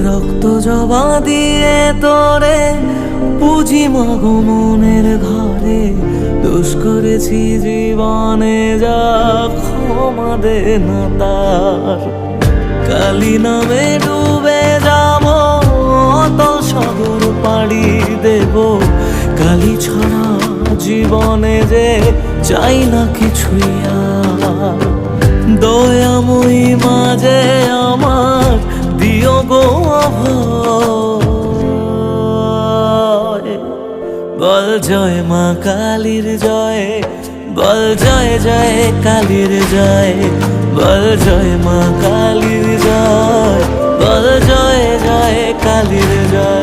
রক্ত জবা দিয়ে তোরে পুঁজি মাগো মনের ঘরে, দোষ করেছি জীবনে যা ক্ষমা দে না তার। কালী নামে ডুবে যাব অতল সাগর পাড়ি দেব, কালী ছাড়া জীবনে যে চাই না কিছুই আর। দয়াময়ী মাঝে আমার দিও গো অভয়, বল জয় মা কালীর জয়, বল জয় জয় কালীর জয়, বল জয় মা কালীর জয়, বল জয় জয় কালীর জয়।